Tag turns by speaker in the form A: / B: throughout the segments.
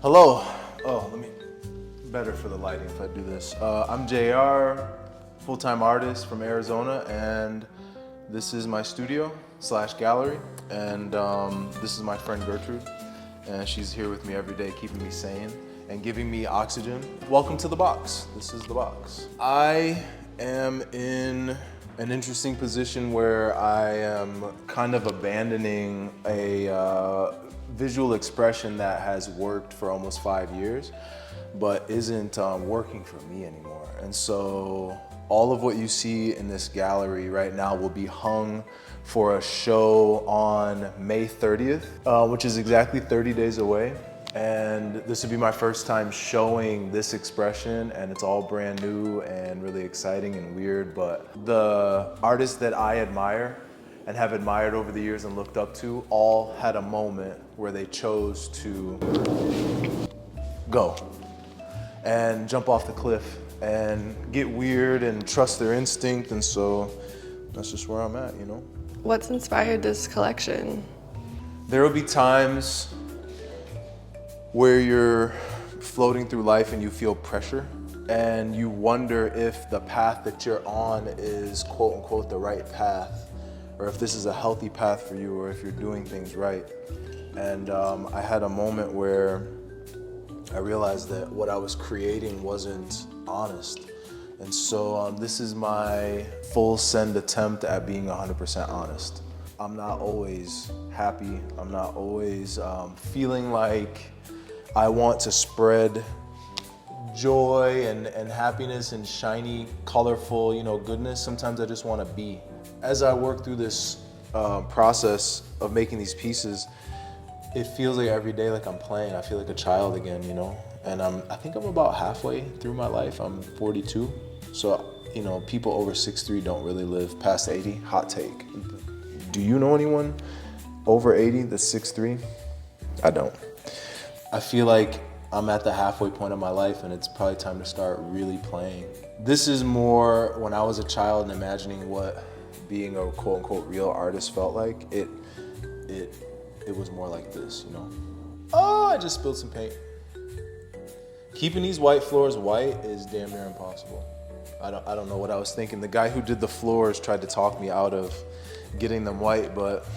A: Hello. Oh, let me, better for the lighting if I do this. I'm Jayarr, full-time artist from Arizona, and this is my studio / gallery, and this is my friend Gertrude, and she's here with me every day, keeping me sane and giving me oxygen. Welcome to the box. This is the box. I am in an interesting position where I am kind of abandoning a visual expression that has worked for almost 5 years, but isn't working for me anymore. And so all of what you see in this gallery right now will be hung for a show on May 30th, which is exactly 30 days away. And this would be my first time showing this expression, and it's all brand new and really exciting and weird. But the artists that I admire and have admired over the years and looked up to all had a moment where they chose to go and jump off the cliff and get weird and trust their instinct. And so that's just where I'm at, you know?
B: What's inspired this collection?
A: There will be times where you're floating through life and you feel pressure and you wonder if the path that you're on is quote unquote the right path, or if this is a healthy path for you, or if you're doing things right. And I had a moment where I realized that what I was creating wasn't honest. And so this is my full send attempt at being 100% honest. I'm not always happy. I'm not always feeling like I want to spread joy and happiness and shiny, colorful, goodness. Sometimes I just want to be. As I work through this process of making these pieces, it feels like every day like I'm playing. I feel like a child again, And I think I'm about halfway through my life. I'm 42. So, people over 6'3" don't really live past 80. Hot take. Do you know anyone over 80 that's 6'3"? I don't. I feel like I'm at the halfway point of my life, and it's probably time to start really playing. This is more when I was a child and imagining what being a quote unquote real artist felt like. It was more like this, Oh, I just spilled some paint. Keeping these white floors white is damn near impossible. I don't know what I was thinking. The guy who did the floors tried to talk me out of getting them white, but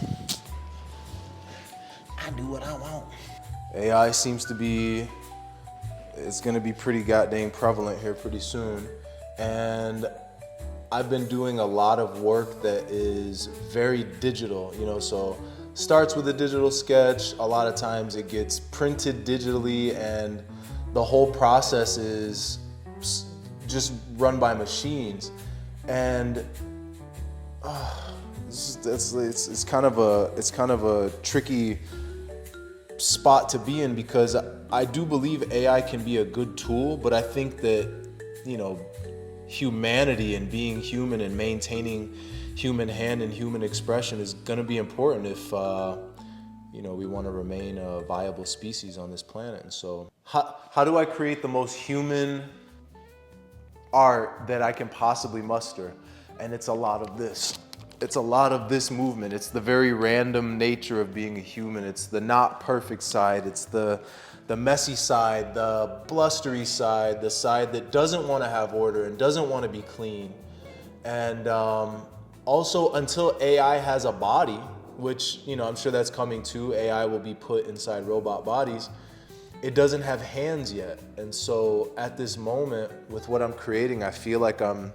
A: I do what I want. AI seems to be, it's gonna be pretty goddamn prevalent here pretty soon. And I've been doing a lot of work that is very digital, so starts with a digital sketch. A lot of times it gets printed digitally, and the whole process is just run by machines. And it's kind of a tricky spot to be in, because I do believe AI can be a good tool, but I think that, humanity and being human and maintaining human hand and human expression is going to be important if we want to remain a viable species on this planet. And so how do I create the most human art that I can possibly muster? And it's a lot of this. It's a lot of this movement. It's the very random nature of being a human. It's the not perfect side. It's the messy side, the blustery side, the side that doesn't want to have order and doesn't want to be clean. And also, until AI has a body, which, I'm sure that's coming too, AI will be put inside robot bodies, it doesn't have hands yet. And so at this moment, with what I'm creating, I feel like I'm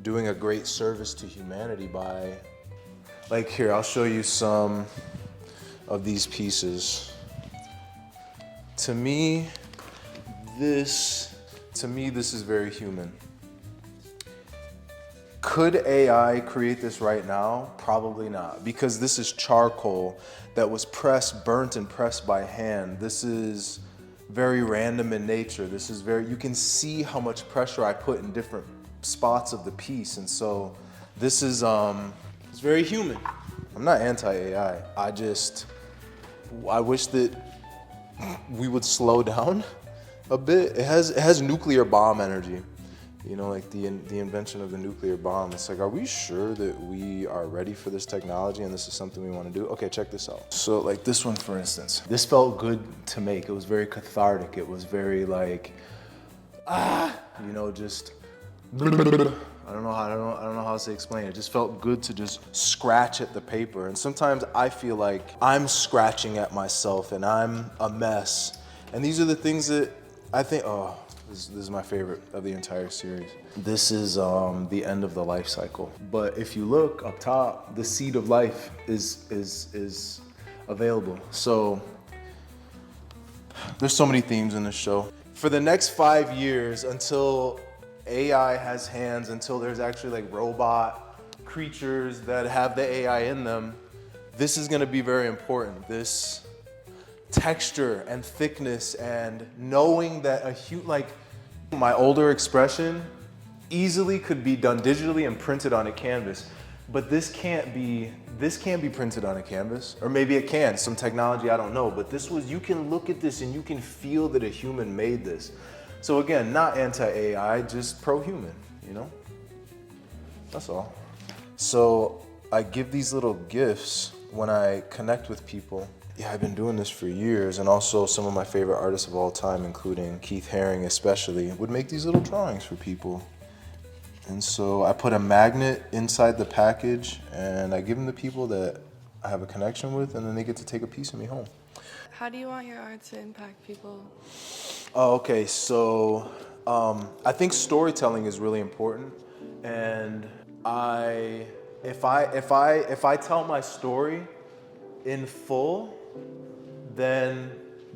A: doing a great service to humanity by, like, here, I'll show you some of these pieces. To me, this is very human. Could AI create this right now? Probably not, because this is charcoal that was burnt and pressed by hand. This is very random in nature. You can see how much pressure I put in different spots of the piece. And so this is, it's very human. I'm not anti-AI. I wish that we would slow down a bit. It has nuclear bomb energy. You know, like the invention of the nuclear bomb. It's like, are we sure that we are ready for this technology and this is something we want to do? Okay, check this out. So like this one, for instance, this felt good to make. It was very cathartic. It was very like, you know, just, I don't know how to explain it. It just felt good to just scratch at the paper. And sometimes I feel like I'm scratching at myself and I'm a mess. And these are the things that I think, this is my favorite of the entire series. This is the end of the life cycle. But if you look up top, the seed of life is available. So there's so many themes in this show. For the next 5 years, until AI has hands, until there's actually like robot creatures that have the AI in them, this is gonna be very important. This texture and thickness and knowing that like my older expression easily could be done digitally and printed on a canvas, but this can't be printed on a canvas, or maybe it can, some technology, I don't know, but you can look at this and you can feel that a human made this. So again, not anti-AI, just pro-human, you know? That's all. So I give these little gifts when I connect with people. Yeah, I've been doing this for years, and also some of my favorite artists of all time, including Keith Haring especially, would make these little drawings for people. And so I put a magnet inside the package, and I give them to people that I have a connection with, and then they get to take a piece of me home.
B: How do you want your art to impact people?
A: Oh, okay, so I think storytelling is really important, and if I tell my story in full, then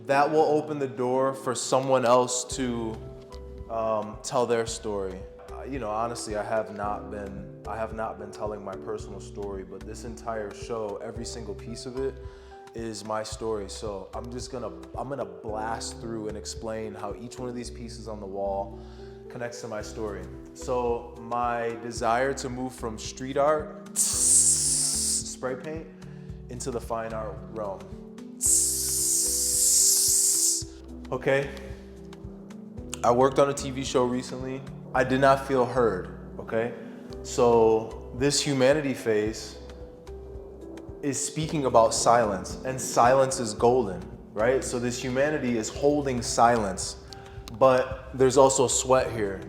A: that will open the door for someone else to tell their story. You know, honestly, I have not been telling my personal story, but this entire show, every single piece of it is my story. So I'm gonna blast through and explain how each one of these pieces on the wall connects to my story. So my desire to move from street art, spray paint, into the fine art realm. Okay, I worked on a TV show recently. I did not feel heard, okay? So this humanity phase is speaking about silence, and silence is golden, right? So this humanity is holding silence, but there's also sweat here.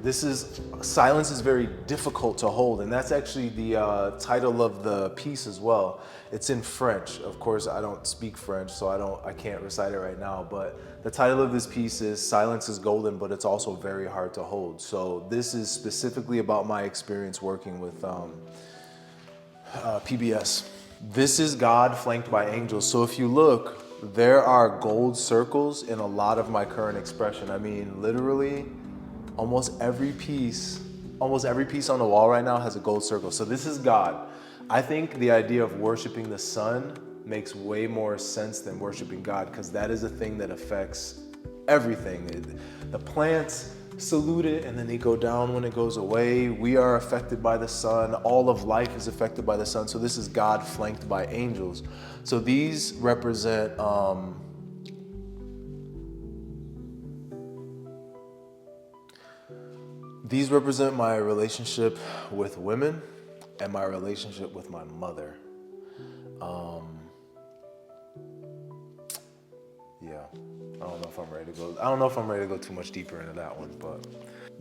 A: Silence is very difficult to hold, and that's actually the title of the piece as well. It's in French. Of course, I don't speak French, so I can't recite it right now, but the title of this piece is Silence is Golden, but it's also very hard to hold. So this is specifically about my experience working with PBS. This is God flanked by angels. So if you look, there are gold circles in a lot of my current expression. I mean, literally, almost every piece on the wall right now has a gold circle. So this is God. I think the idea of worshiping the sun makes way more sense than worshiping God, because that is a thing that affects everything. The plants salute it and then they go down when it goes away. We are affected by the sun. All of life is affected by the sun. So this is God flanked by angels. So these represent my relationship with women and my relationship with my mother. Yeah, I don't know if I'm ready to go too much deeper into that one, but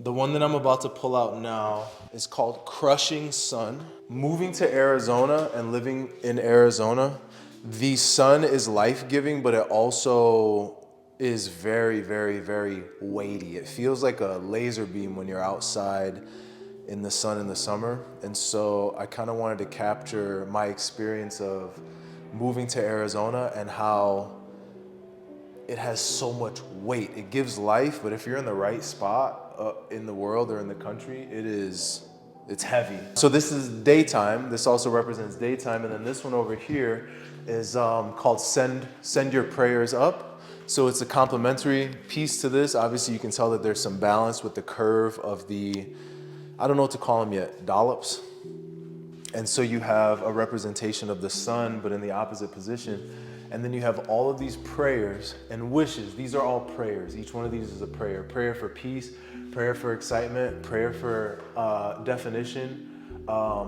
A: the one that I'm about to pull out now is called Crushing Sun. Moving to Arizona and living in Arizona, the sun is life-giving, but it also is very, very, very weighty. It feels like a laser beam when you're outside in the sun in the summer. And so I kind of wanted to capture my experience of moving to Arizona and how it has so much weight. It gives life, but if you're in the right spot in the world or in the country, it's heavy. So this is daytime. This also represents daytime. And then this one over here is called Send Your Prayers Up. So it's a complementary piece to this. Obviously, you can tell that there's some balance with the curve of the, I don't know what to call them yet, dollops. And so you have a representation of the sun, but in the opposite position. And then you have all of these prayers and wishes. These are all prayers. Each one of these is a prayer. Prayer for peace, prayer for excitement, prayer for definition, a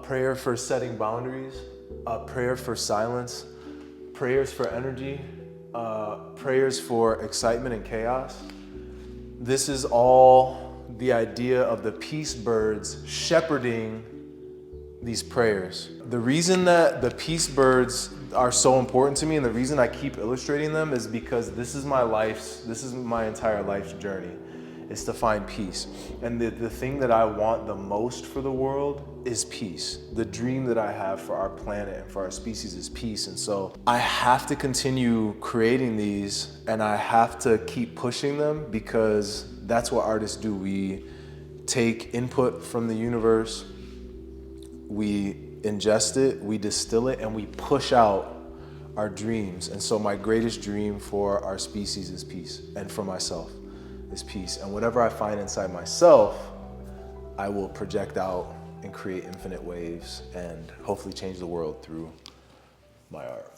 A: prayer for setting boundaries, a prayer for silence, prayers for energy, prayers for excitement and chaos. This is all the idea of the peace birds shepherding these prayers. The reason that the peace birds are so important to me and the reason I keep illustrating them is because this is my entire life's journey, is to find peace. And the thing that I want the most for the world is peace. The dream that I have for our planet and for our species is peace. And so I have to continue creating these, and I have to keep pushing them, because that's what artists do. We take input from the universe, we ingest it, we distill it, and we push out our dreams. And so my greatest dream for our species is peace, and for myself is peace. And whatever I find inside myself, I will project out and create infinite waves and hopefully change the world through my art.